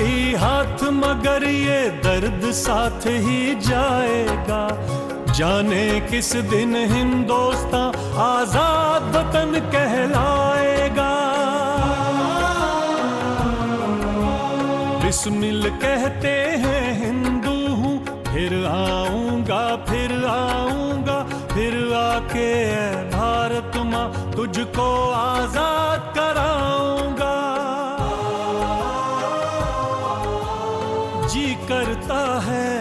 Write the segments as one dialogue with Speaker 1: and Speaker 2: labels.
Speaker 1: ही हाथ मगर ये दर्द साथ ही जाएगा। जाने किस दिन हिंदुस्तान आजाद वतन कहलाएगा। बिस्मिल कहते हैं हिंदू हूँ, फिर आऊंगा फिर आऊंगा, फिर आके भारत माँ तुझको आजाद कराऊंगा। जी करता है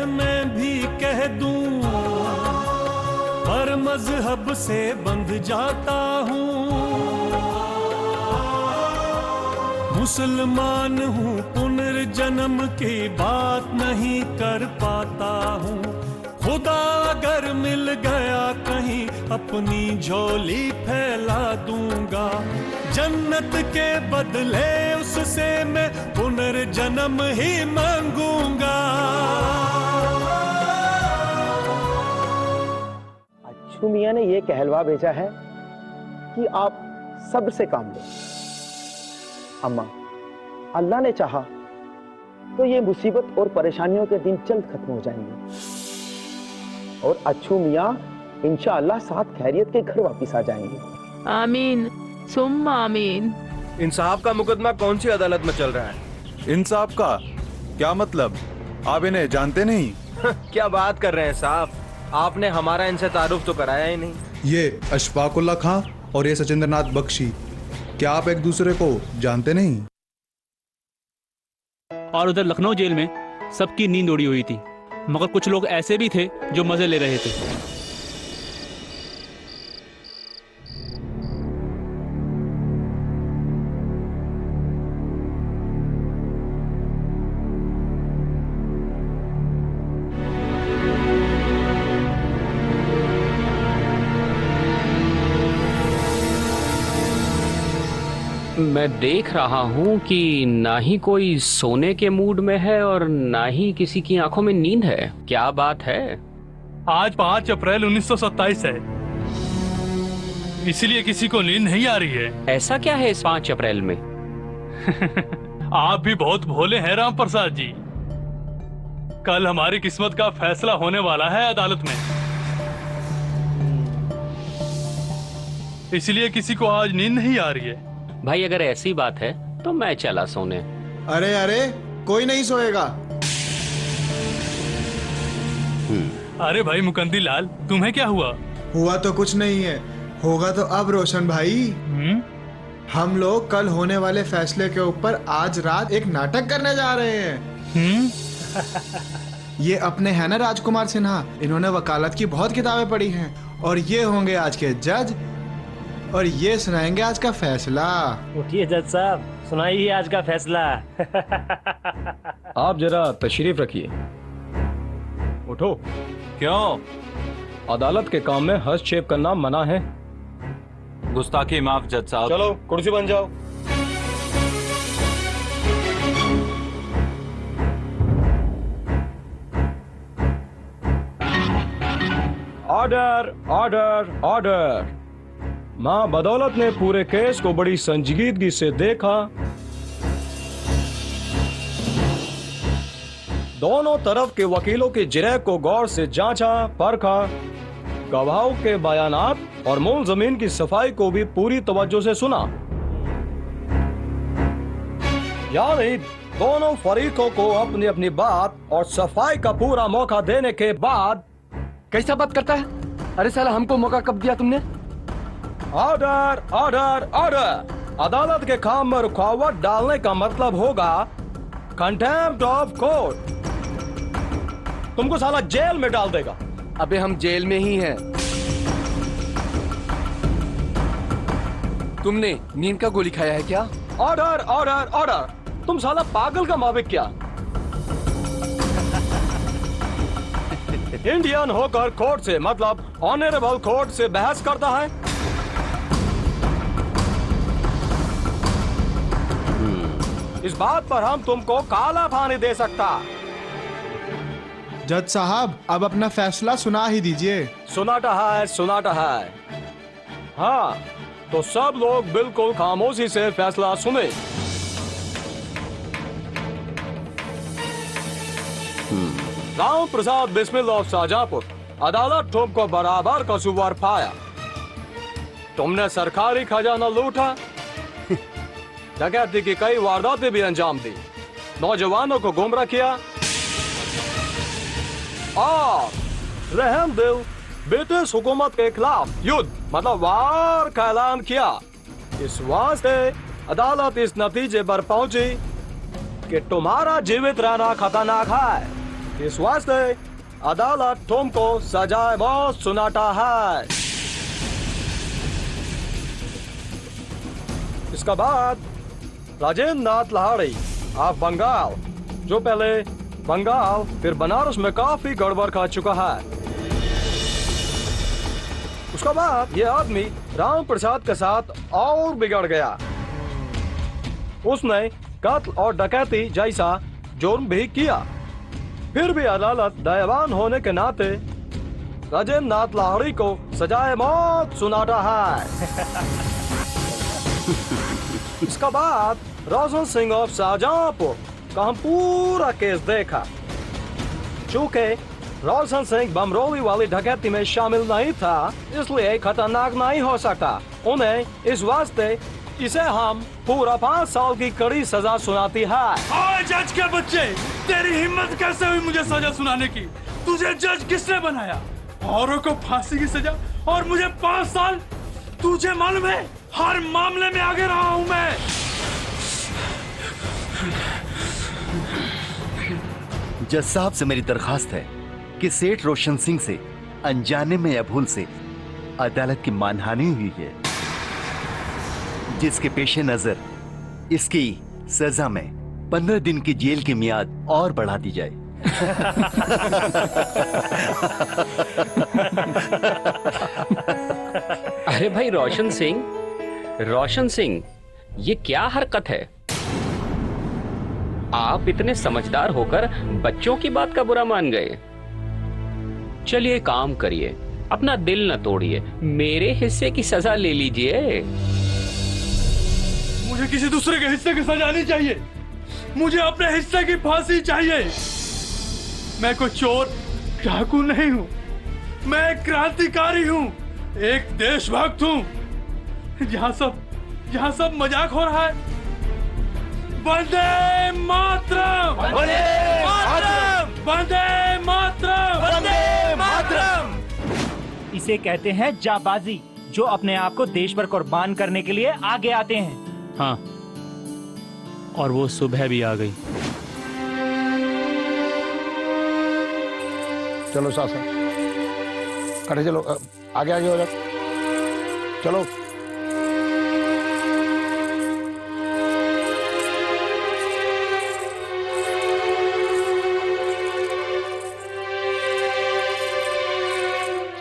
Speaker 1: मैं भी कह दूं, पर मजहब से बंध जाता हूँ। मुसलमान हूँ, पुनर्जन्म की बात नहीं कर पाता हूँ। खुदा अगर मिल गया कहीं अपनी झोली फैला दूंगा। जन्नत के बदले उससे मैं पुनर्जन्म ही मांगूंगा।
Speaker 2: अच्छू मियां ने ये कहलवा भेजा है कि आप सब्र से काम लो। अम्मा, अल्लाह ने चाहा तो ये मुसीबत और परेशानियों के दिन जल्द खत्म हो जाएंगे और अच्छू मियां इंशाअल्लाह साथ खैरियत के घर वापस आ जाएंगे।
Speaker 3: आमीन सुम्मा आमीन।
Speaker 4: इंसाफ का मुकदमा कौन सी अदालत में चल रहा है?
Speaker 5: इंसाफ का क्या मतलब? आप इन्हें जानते नहीं?
Speaker 4: क्या बात कर रहे हैं साहब, आपने हमारा इनसे तारुफ तो कराया ही नहीं।
Speaker 5: ये अशफाकुल्ला खां और ये सचिंद्रनाथ बख्शी, क्या आप एक दूसरे को जानते नहीं?
Speaker 6: और उधर लखनऊ जेल में सबकी नींद उड़ी हुई थी, मगर कुछ लोग ऐसे भी थे जो मजे ले रहे थे।
Speaker 7: मैं देख रहा हूँ कि ना ही कोई सोने के मूड में है और ना ही किसी की आंखों में नींद है। क्या बात है?
Speaker 8: आज 5 अप्रैल 1927 है, इसलिए किसी को नींद नहीं आ रही है।
Speaker 7: ऐसा क्या है इस 5 अप्रैल में?
Speaker 8: आप भी बहुत भोले हैं राम प्रसाद जी। कल हमारी किस्मत का फैसला होने वाला है अदालत में, इसलिए किसी को आज नींद नहीं आ रही है।
Speaker 7: भाई अगर ऐसी बात है तो मैं चला सोने।
Speaker 9: अरे अरे, कोई नहीं सोएगा।
Speaker 8: अरे भाई मुकंदी लाल, तुम्हें क्या हुआ?
Speaker 9: हुआ तो कुछ नहीं है, होगा तो अब रोशन भाई। हम लोग कल होने वाले फैसले के ऊपर आज रात एक नाटक करने जा रहे हैं। ये अपने हैं ना राजकुमार सिन्हा, इन्होंने वकालत की बहुत किताबें पढ़ी हैं और ये होंगे आज के जज और ये सुनाएंगे आज का फैसला।
Speaker 10: उठिए जज साहब, सुनाइए आज का फैसला।
Speaker 4: आप जरा तशरीफ रखिए। उठो।
Speaker 11: क्यों?
Speaker 4: अदालत के काम में हस्तक्षेप करना मना है।
Speaker 11: गुस्ताखी माफ जज साहब।
Speaker 4: चलो कुर्सी बन जाओ। Order order order. मां बदौलत ने पूरे केस को बड़ी संजीदगी से देखा। दोनों तरफ के वकीलों की जिरह को गौर से जांचा परखा, गवाहों के बयानात और मूल जमीन की सफाई को भी पूरी तवज्जो से सुना। यानी दोनों फरीकों को अपनी अपनी बात और सफाई का पूरा मौका देने के बाद।
Speaker 12: कैसा बात करता है? अरे साला, हमको मौका कब दिया तुमने?
Speaker 4: Order order order. अदालत के काम में रुकावट डालने का मतलब होगा कंटेम्प्ट ऑफ कोर्ट। तुमको साला जेल में डाल देगा।
Speaker 12: अबे हम जेल में ही हैं। तुमने नींद का गोली खाया है क्या?
Speaker 4: Order order order. तुम साला पागल का माविक क्या? इंडियन होकर कोर्ट से मतलब ऑनरेबल कोर्ट से बहस करता है। इस बात पर हम तुमको काला पानी दे सकता।
Speaker 9: जज साहब, अब अपना फैसला सुना ही दीजिए।
Speaker 4: सुनाता है सुनाता है। हाँ, तो सब लोग बिल्कुल खामोशी से फैसला सुने। राम प्रसाद बिस्मिल ऑफ शाहजहांपुर, अदालत तुमको बराबर कसूरवार पाया। तुमने सरकारी खजाना लूटा, डकैती की कई वारदातें भी अंजाम दी, नौजवानों को गुमराह किया और रहम दिल ब्रिटिश हुकूमत के खिलाफ युद्ध मतलब वार का ऐलान किया। इस वास्ते अदालत इस नतीजे पर पहुंची कि तुम्हारा जीवित रहना खतरनाक है। इस वास्ते अदालत तुमको सजाए मौत सुनाता है। इसके बाद राजेंद्र नाथ लाहिड़ी ऑफ बंगाल, जो पहले बंगाल फिर बनारस में काफी गड़बड़ कर चुका है। उसके बाद ये आदमी राम प्रसाद के साथ और बिगड़ गया। उसने कत्ल और डकैती जैसा जुर्म भी किया। फिर भी अदालत दयावान होने के नाते राजेंद्र नाथ लाहिड़ी को सजाए मौत सुनाता है। इसके बाद रोशन सिंह ऑफ शाहजहांपुर का हम पूरा केस देखा। चूंकि रोशन सिंह बमरोली वाली डकैती में शामिल नहीं था, इसलिए खतरनाक नहीं हो सकता। उन्हें इस वास्ते इसे हम पूरा 5 साल की कड़ी सजा सुनाती है।
Speaker 8: ओए जज के बच्चे, तेरी हिम्मत कैसे हुई मुझे सजा सुनाने की? तुझे जज किसने बनाया? औरों को फांसी की सजा और मुझे 5 साल? तुझे मालूम है हर मामले में आगे रहा हूं मैं।
Speaker 13: जज साहब से मेरी दरखास्त है कि सेठ रोशन सिंह से अनजाने में या भूल से अदालत की मानहानि हुई है, जिसके पेशे नजर इसकी सजा में 15 दिन की जेल की मियाद और बढ़ा दी जाए।
Speaker 7: अरे भाई रोशन सिंह, ये क्या हरकत है? आप इतने समझदार होकर बच्चों की बात का बुरा मान गए। चलिए काम करिए, अपना दिल न तोड़िए, मेरे हिस्से की सजा ले लीजिए।
Speaker 8: मुझे किसी दूसरे के हिस्से की सजा नहीं चाहिए, मुझे अपने हिस्से की फांसी चाहिए। मैं कोई चोर डाकू नहीं हूँ, मैं एक क्रांतिकारी हूँ, एक देशभक्त हूँ। जहाँ सब मजाक हो रहा है। वंदे मातरम! वंदे मातरम! वंदे मातरम! वंदे मातरम!
Speaker 14: इसे कहते हैं जाबाजी, जो अपने आप को देश पर कुर्बान करने के लिए आगे आते हैं।
Speaker 6: हाँ, और वो सुबह भी आ गई।
Speaker 15: चलो शासन, खड़े चलो, आगे आगे हो जाओ, चलो।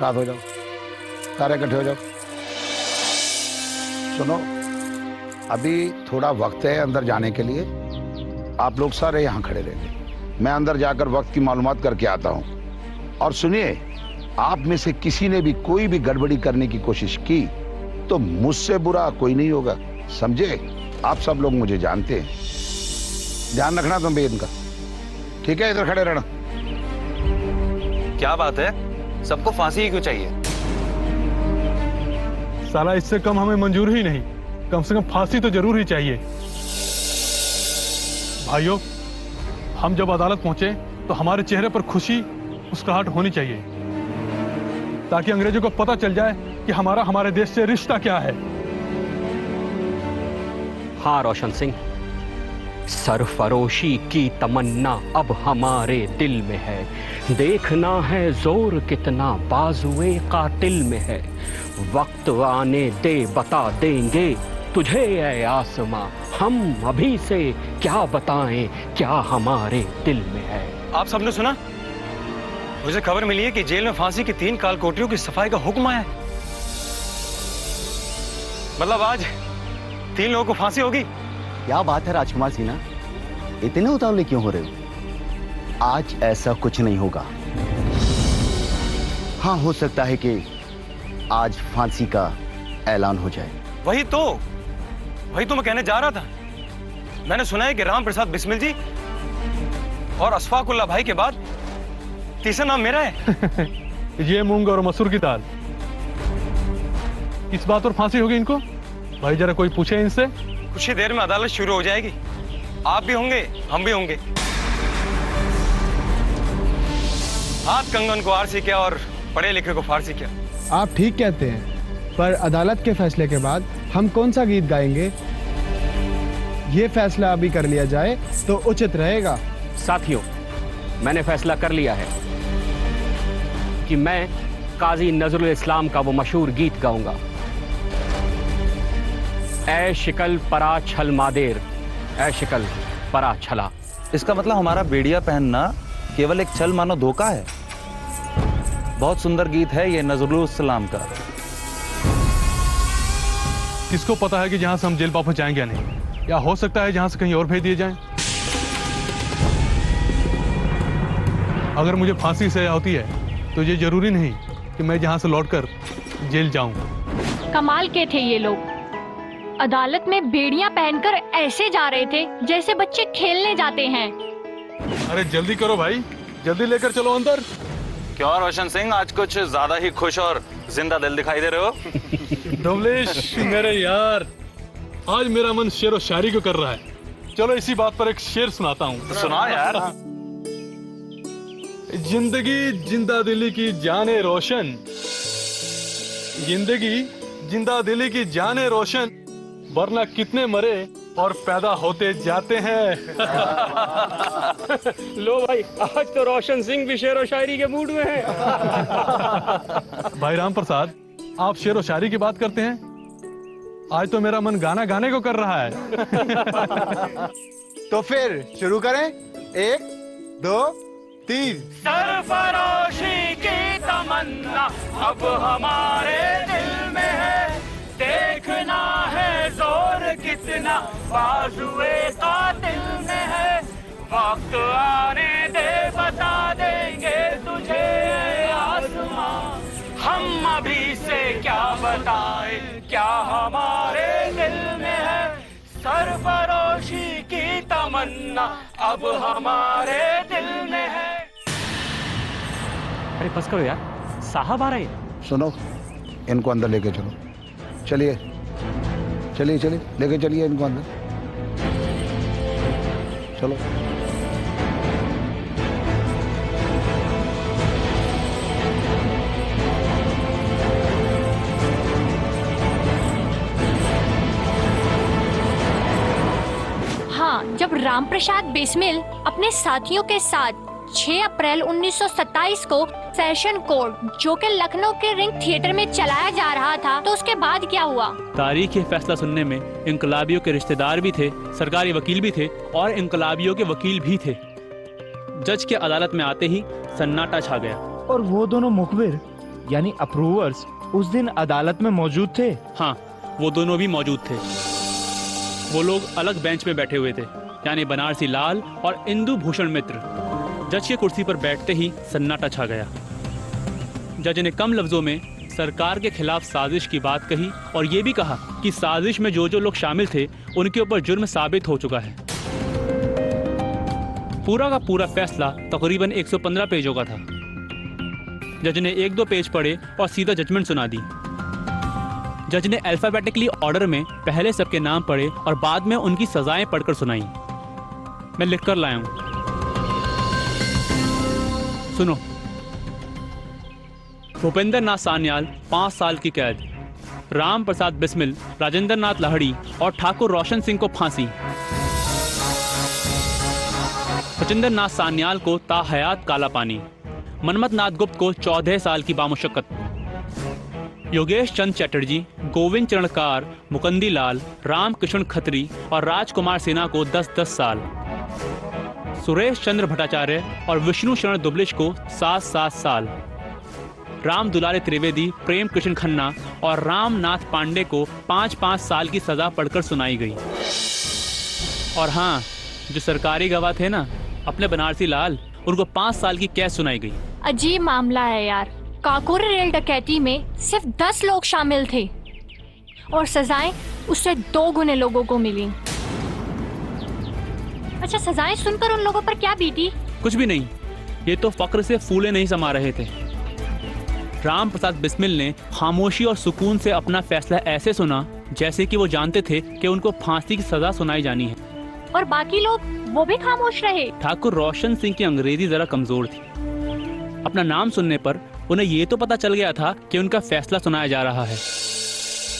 Speaker 15: साथ हो जाओ, सारे इकट्ठे हो जाओ। सुनो, अभी थोड़ा वक्त है अंदर जाने के लिए, आप लोग सारे यहाँ खड़े रहिए। मैं अंदर जाकर वक्त की मालूमात करके आता हूँ। और सुनिए, आप में से किसी ने भी कोई भी गड़बड़ी करने की कोशिश की तो मुझसे बुरा कोई नहीं होगा, समझे? आप सब लोग मुझे जानते हैं, ध्यान रखना तुम भी इनका, ठीक है? इधर खड़े रहना।
Speaker 11: क्या बात है, सबको फांसी ही क्यों चाहिए?
Speaker 8: साला इससे कम हमें मंजूर ही नहीं, कम से कम फांसी तो जरूर ही चाहिए। भाइयों, हम जब अदालत पहुंचे तो हमारे चेहरे पर खुशी मुस्कुराहट होनी चाहिए, ताकि अंग्रेजों को पता चल जाए कि हमारे देश से रिश्ता क्या है।
Speaker 7: हाँ रोशन सिंह, सरफरोशी की तमन्ना अब हमारे दिल में है, देखना है जोर कितना बाजुए कातिल में है, वक्त आने दे बता देंगे तुझे ऐ आसमां, हम अभी से क्या बताएं क्या हमारे दिल में है।
Speaker 11: आप सबने सुना? मुझे खबर मिली है कि जेल में फांसी की 3 कालकोठरियों की सफाई का हुक्म आया है। मतलब आज 3 लोगों को फांसी होगी।
Speaker 13: क्या बात है राजकुमार सिन्हा, इतने उतावले क्यों हो रहे हो? आज ऐसा कुछ नहीं होगा। हाँ, हो सकता है कि आज फांसी का ऐलान हो जाए।
Speaker 11: वही तो मैं कहने जा रहा था। मैंने सुना है कि राम प्रसाद बिस्मिल जी और अशफाकुल्ला भाई के बाद तीसरा नाम मेरा है।
Speaker 8: ये मूंग और मसूर की दाल। इस बात और फांसी होगी इनको? भाई जरा कोई पूछे इनसे।
Speaker 11: कुछ ही देर में अदालत शुरू हो जाएगी। आप भी होंगे, हम भी होंगे। हाथ कंगन को आरसी किया और पढ़े लिखे को फारसी किया।
Speaker 9: आप ठीक कहते हैं, पर अदालत के फैसले के बाद हम कौन सा गीत गाएंगे? ये फैसला अभी कर लिया जाए तो उचित रहेगा।
Speaker 7: साथियों, मैंने फैसला कर लिया है कि मैं काजी नजरुल इस्लाम का वो मशहूर गीत गाऊंगा। ऐ शिकल परा छल मादेर, ऐ शिकल परा छला।
Speaker 16: इसका मतलब हमारा बेड़िया पहनना केवल एक छल मानो धोखा है। बहुत सुंदर गीत है ये नजरुल इस्लाम का।
Speaker 8: किसको पता है कि जहां से हम जेल वापस जाएंगे या नहीं, या हो सकता है जहां से कहीं और भेज दिए जाएं। अगर मुझे फांसी सजा होती है तो ये जरूरी नहीं कि मैं जहां से लौटकर जेल जाऊं।
Speaker 17: कमाल के थे ये लोग। अदालत में बेड़ियां पहनकर ऐसे जा रहे थे जैसे बच्चे खेलने जाते हैं।
Speaker 8: अरे जल्दी करो भाई, जल्दी लेकर चलो अंदर।
Speaker 16: क्यों रोशन सिंह, आज कुछ ज्यादा ही खुश और जिंदा दिल दिखाई दे रहे हो।
Speaker 8: धवलेश मेरे यार, आज मेरा मन शेर और शायरी को कर रहा है। चलो इसी बात पर एक शेर सुनाता हूँ।
Speaker 16: तो सुना यार।
Speaker 8: जिंदगी जिंदा दिली की जाने रोशन, जिंदगी जिंदा दिली की जाने रोशन, वरना कितने मरे और पैदा होते जाते हैं।
Speaker 7: लो भाई, आज तो रोशन सिंह भी शेर और शायरी के मूड में है।
Speaker 8: भाई राम प्रसाद, आप शेर और शायरी की बात करते हैं, आज तो मेरा मन गाना गाने को कर रहा है।
Speaker 9: तो फिर शुरू करें। 1 2 3।
Speaker 14: सरफरोशी की तमन्ना अब हमारे दिल में है, देखना है जोर कितना बाजुए कातिल में है। वक्त आने दे, बता देंगे तुझे आसमां, हम अभी से क्या बताए क्या हमारे दिल में है। सरफरोशी की तमन्ना अब हमारे दिल में है।
Speaker 7: अरे बस करो यार, साहब आ रहे हैं।
Speaker 15: सुनो, इनको अंदर लेके चलो। चलिए चलिए चलिए, लेके चलिए इनको अंदर। चलो।
Speaker 17: हाँ, जब रामप्रसाद बिस्मिल अपने साथियों के साथ 6 अप्रैल 1927 को सेशन कोर्ट, जो कि लखनऊ के रिंग थिएटर में चलाया जा रहा था, तो उसके बाद क्या हुआ?
Speaker 6: तारीखी फैसला सुनने में इंकलाबियों के रिश्तेदार भी थे, सरकारी वकील भी थे और इंकलाबियों के वकील भी थे। जज के अदालत में आते ही सन्नाटा छा गया।
Speaker 14: और वो दोनों मुखबिर यानी अप्रूवर्स उस दिन अदालत में मौजूद थे?
Speaker 6: हाँ, वो दोनों भी मौजूद थे। वो लोग अलग बेंच में बैठे हुए थे, यानी बनारसी लाल और इंदु भूषण मित्र। जज की कुर्सी पर बैठते ही सन्नाटा छा गया। जज ने कम लफ्जों में सरकार के खिलाफ साजिश की बात कही और ये भी कहा कि साजिश में जो जो लोग शामिल थे उनके ऊपर जुर्म साबित हो चुका है। पूरा का पूरा फैसला तकरीबन 115 पेजों का था। जज ने 1-2 पेज पढ़े और सीधा जजमेंट सुना दी। जज ने अल्फाबेटिकली ऑर्डर में पहले सबके नाम पढ़े और बाद में उनकी सजाएं पढ़कर सुनाई। मैं लिखकर लाया हूं, सुनो। भूपेंद्र नाथ सान्याल 5 साल की कैद, राम प्रसाद बिस्मिल, राजेंद्र नाथ लाहड़ी और ठाकुर रोशन सिंह को फांसी, सचिंदर नाथ सान्याल को ताहयात काला पानी, मनमथ नाथ गुप्त को 14 साल की बामुशक्कत, योगेश चंद चैटर्जी, गोविंद चरणकार, मुकंदी लाल, राम किशन खत्री और राजकुमार सिन्हा को 10-10 साल, सुरेश चंद्र भट्टाचार्य और विष्णु शरण दुबलिश को 7-7 साल, राम दुलारे त्रिवेदी, प्रेम कृष्ण खन्ना और रामनाथ पांडे को 5-5 साल की सजा पढ़कर सुनाई गई। और हाँ, जो सरकारी गवाह थे ना, अपने बनारसी लाल, उनको 5 साल की कैद सुनाई गई।
Speaker 17: अजीब मामला है यार। काकोरी रेल डकैती में सिर्फ 10 लोग शामिल थे और सजाएं उससे 2 गुने लोगों को मिली। अच्छा, सजाएं सुनकर उन लोगों पर क्या बीती?
Speaker 6: कुछ भी नहीं, ये तो फक्र से फूले नहीं समा रहे थे। राम प्रसाद बिस्मिल ने खामोशी और सुकून से अपना फैसला ऐसे सुना जैसे कि वो जानते थे कि उनको फांसी की सजा सुनाई जानी है।
Speaker 17: और बाकी लोग वो भी खामोश रहे।
Speaker 6: ठाकुर रोशन सिंह की अंग्रेजी जरा कमजोर थी। अपना नाम सुनने पर उन्हें ये तो पता चल गया था कि उनका फैसला सुनाया जा रहा है।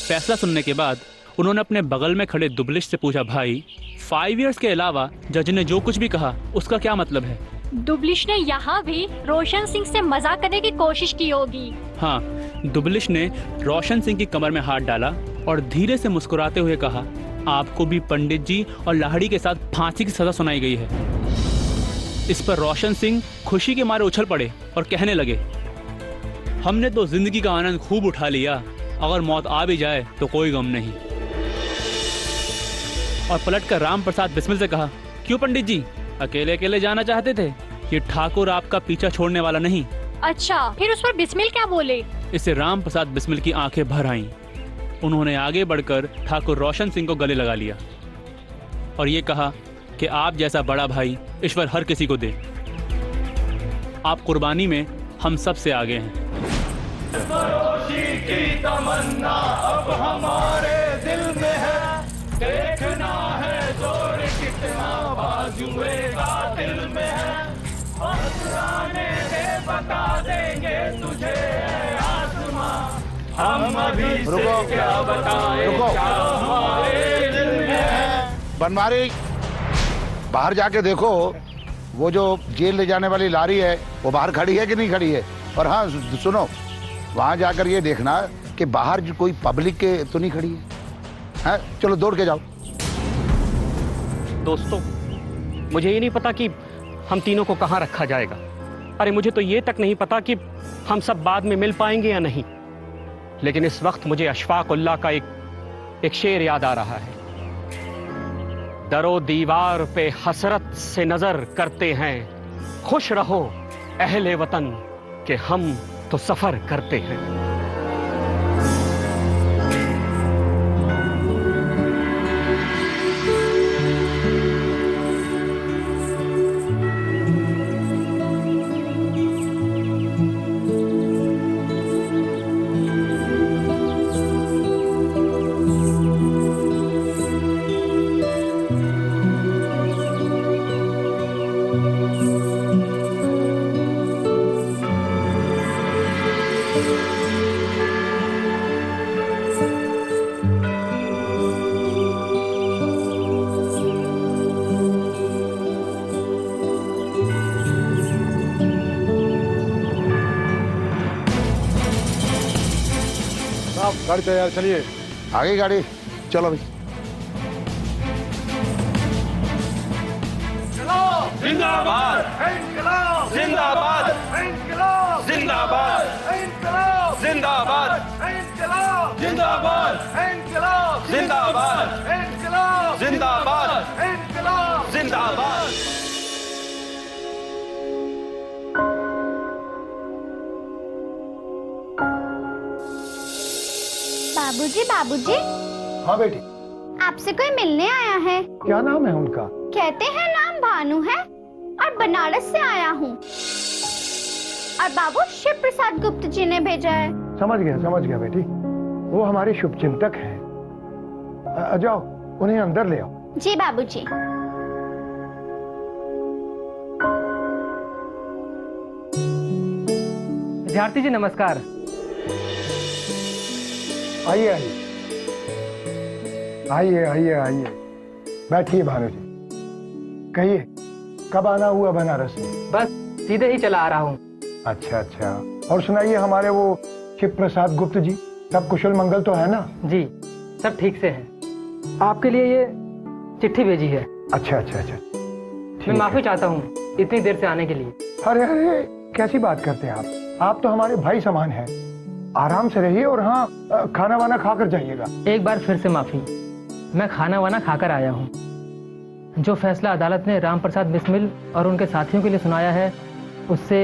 Speaker 6: फैसला सुनने के बाद उन्होंने अपने बगल में खड़े दुबलिश से पूछा, भाई 5 इयर्स के अलावा जज ने जो कुछ भी कहा उसका क्या मतलब है?
Speaker 17: दुबलिश ने यहाँ भी रोशन सिंह से मजाक करने की कोशिश की होगी।
Speaker 6: हाँ, दुबलिश ने रोशन सिंह की कमर में हाथ डाला और धीरे से मुस्कुराते हुए कहा, आपको भी पंडित जी और लाहड़ी के साथ फांसी की सजा सुनाई गई है। इस पर रोशन सिंह खुशी के मारे उछल पड़े और कहने लगे, हमने तो जिंदगी का आनंद खूब उठा लिया, अगर मौत आ भी जाए तो कोई गम नहीं। और पलटकर राम प्रसाद बिस्मिल से कहा, क्यों पंडित जी, अकेले अकेले जाना चाहते थे? ये ठाकुर आपका पीछा छोड़ने वाला नहीं।
Speaker 17: अच्छा, फिर उस पर बिस्मिल क्या बोले?
Speaker 6: इससे राम प्रसाद बिस्मिल की आंखें भर आईं। उन्होंने आगे बढ़कर ठाकुर रोशन सिंह को गले लगा लिया और ये कहा कि आप जैसा बड़ा भाई ईश्वर हर किसी को दे। आप कुर्बानी में हम सब से आगे हैं।
Speaker 1: की तमन्ना अब हमारे दिल में है, देखना है जोर कितना बाजुए का दिल में है। आने दे बता देंगे तुझे आसमां, हम अभी से क्या बताएं क्या हमारे दिल में है।
Speaker 15: बनवारी, बाहर जाके देखो वो जो जेल ले जाने वाली लारी है वो बाहर खड़ी है कि नहीं खड़ी है। और हाँ सुनो, वहां जाकर ये देखना कि बाहर जो कोई पब्लिक के तो नहीं खड़ी है। चलो दौड़ के जाओ।
Speaker 7: दोस्तों, मुझे ये नहीं पता कि हम तीनों को कहाँ रखा जाएगा। अरे मुझे तो ये तक नहीं पता कि हम सब बाद में मिल पाएंगे या नहीं। लेकिन इस वक्त मुझे अशफाक उल्लाह का एक शेर याद आ रहा है। दरो दीवार पे हसरत से नजर करते हैं, खुश रहो अहले वतन कि हम तो सफर करते हैं।
Speaker 15: गाड़ी तैयार, चलिए आगे गाड़ी, चलो भाई।
Speaker 1: जिंदाबाद जिंदाबाद जिंदाबाद जिंदाबाद जिंदाबाद जिंदाबाद जिंदाबाद जिंदाबाद जिंदाबाद।
Speaker 18: बाबूजी, बाबूजी।
Speaker 2: हाँ बेटी।
Speaker 18: आपसे कोई मिलने आया है।
Speaker 2: क्या नाम है उनका?
Speaker 18: कहते हैं नाम भानु है और बनारस से आया हूँ। और बाबू शिव प्रसाद गुप्त जी ने भेजा है।
Speaker 2: समझ गया बेटी, वो हमारे शुभचिंतक हैं। जाओ उन्हें अंदर ले आओ।
Speaker 18: जी बाबूजी।
Speaker 19: विद्यार्थी जी नमस्कार।
Speaker 2: आइए आइए आइए आइए, बैठिए भानु जी। कहिए कब आना हुआ बनारस में?
Speaker 19: बस सीधे ही चला आ रहा हूँ।
Speaker 2: अच्छा, और सुनाइए, हमारे वो शिव प्रसाद गुप्त जी सब कुशल मंगल तो है ना?
Speaker 19: जी सब ठीक से है। आपके लिए ये चिट्ठी भेजी है।
Speaker 2: अच्छा,
Speaker 19: मैं माफी चाहता हूँ इतनी देर से आने के लिए।
Speaker 2: अरे कैसी बात करते हैं आप तो हमारे भाई समान हैं। आराम से रहिए और हाँ, खाना वाना खाकर जाइएगा।
Speaker 19: एक बार फिर से माफी, मैं खाना वाना खाकर आया हूँ। जो फैसला अदालत ने राम प्रसाद बिस्मिल और उनके साथियों के लिए सुनाया है, उससे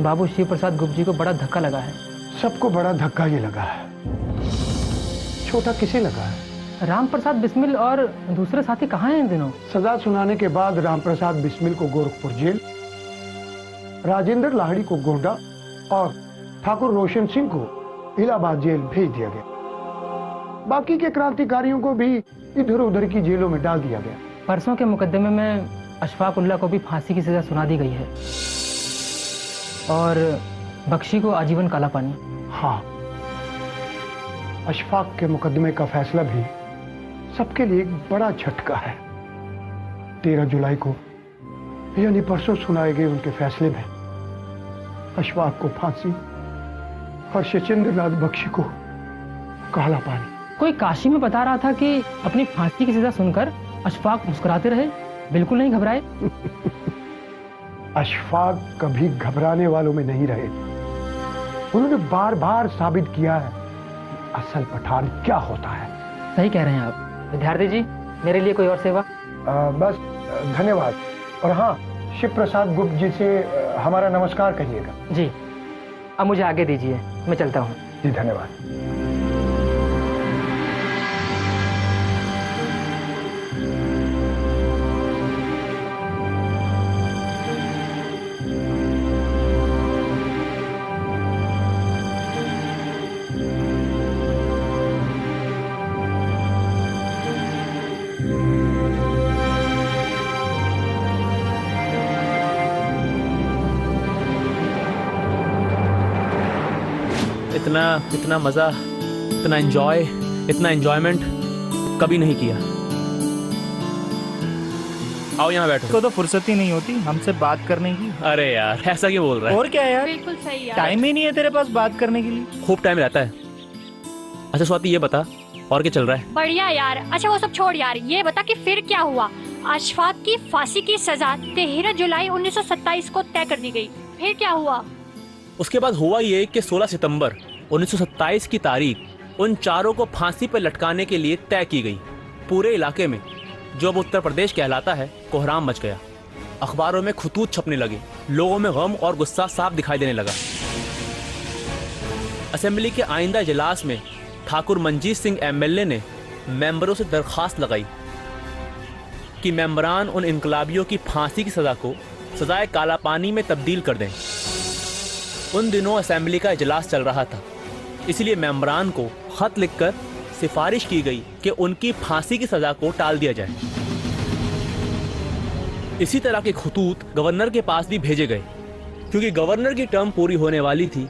Speaker 19: बाबू शिव प्रसाद गुप्त जी को बड़ा धक्का लगा है।
Speaker 2: सबको बड़ा धक्का ये लगा है, छोटा किसे लगा है?
Speaker 19: राम प्रसाद बिस्मिल और दूसरे साथी कहाँ हैं इन दिनों?
Speaker 2: सजा सुनाने के बाद राम प्रसाद बिस्मिल को गोरखपुर जेल
Speaker 20: राजेंद्र लाहिड़ी को गोंडा और ठाकुर रोशन सिंह को इलाहाबाद जेल भेज दिया गया। बाकी के क्रांतिकारियों को भी इधर उधर की जेलों में डाल दिया गया।
Speaker 19: परसों के मुकदमे में अशफाक उल्लाह को भी फांसी की सजा सुना दी गई है और बख्शी को आजीवन काला पानी।
Speaker 20: हाँ, अशफाक के मुकदमे का फैसला भी सबके लिए एक बड़ा झटका है। 13 जुलाई को यानी परसों सुनाए गए उनके फैसले में अशफाक को फांसी और शचेंद्र नाथ बख्शी को काला पानी।
Speaker 19: कोई काशी में बता रहा था कि अपनी फांसी की सजा सुनकर अशफाक मुस्कुराते रहे, बिल्कुल नहीं घबराए।
Speaker 20: अशफाक कभी घबराने वालों में नहीं रहे। उन्होंने बार बार साबित किया है असल पठान क्या होता है।
Speaker 19: सही कह रहे हैं आप। विद्यार्थी जी, मेरे लिए कोई और सेवा?
Speaker 20: बस धन्यवाद। और हाँ, शिव प्रसाद गुप्त जी से हमारा नमस्कार कहिएगा।
Speaker 19: जी, अब मुझे आगे दीजिए, मैं चलता हूँ।
Speaker 20: जी धन्यवाद।
Speaker 6: इतना मजा, इतना एंजॉयमेंट कभी नहीं किया। आओ यहाँ बैठो।
Speaker 14: को तो फुर्सत ही नहीं होती हमसे बात करने की।
Speaker 6: अरे यार, ऐसा क्यों बोल रहा है?
Speaker 14: और क्या यार,
Speaker 17: बिल्कुल सही यार।
Speaker 14: टाइम ही नहीं है तेरे पास बात करने के लिए।
Speaker 6: खूब टाइम रहता है। अच्छा स्वाति, ये बता और क्या चल रहा है?
Speaker 17: बढ़िया यार। अच्छा वो सब छोड़ यार, ये बता कि फिर क्या हुआ? अशफाक की फांसी की सजा 13 जुलाई 1927 को तय कर दी गई। फिर क्या हुआ?
Speaker 6: उसके बाद हुआ ये कि 16 सितंबर 1927 की तारीख उन चारों को फांसी पर लटकाने के लिए तय की गई। पूरे इलाके में, जो अब उत्तर प्रदेश कहलाता है, कोहराम मच गया। अखबारों में खतूत छपने लगे। लोगों में गम और गुस्सा साफ दिखाई देने लगा। असेंबली के आइंदा इजलास में ठाकुर मंजीत सिंह एमएलए ने मेंबरों से दरखास्त लगाई कि मेंबरान उन इनकलाबियों की फांसी की सजा को सजाए काला पानी में तब्दील कर दें। उन दिनों असेंबली का इजलास चल रहा था, इसलिए मेंबरान को खत लिखकर सिफारिश की गई कि उनकी फांसी की सजा को टाल दिया जाए। इसी तरह के खतूत गवर्नर के पास भी भेजे गए। क्योंकि गवर्नर की टर्म पूरी होने वाली थी,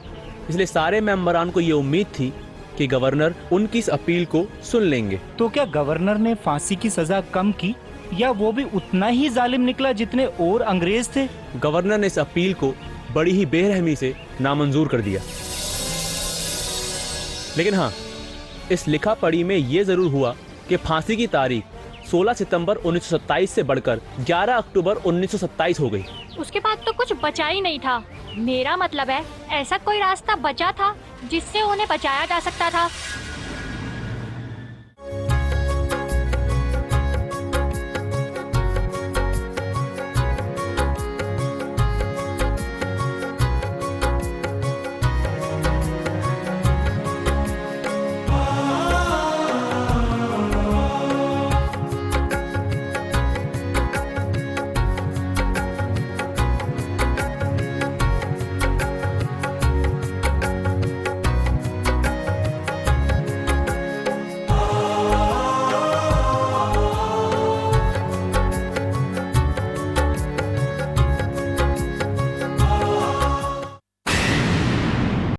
Speaker 6: इसलिए सारे मेंबरान को ये उम्मीद थी कि गवर्नर उनकी इस अपील को सुन लेंगे।
Speaker 14: तो क्या गवर्नर ने फांसी की सजा कम की या वो भी उतना ही जालिम निकला जितने और अंग्रेज थे?
Speaker 6: गवर्नर ने इस अपील को बड़ी ही बेरहमी से नामंजूर कर दिया। लेकिन हाँ, इस लिखा पढ़ी में यह जरूर हुआ कि फांसी की तारीख 16 सितंबर 1927 से बढ़कर 11 अक्टूबर 1927 हो गई।
Speaker 17: उसके बाद तो कुछ बचा ही नहीं था। मेरा मतलब है, ऐसा कोई रास्ता बचा था जिससे उन्हें बचाया जा सकता था?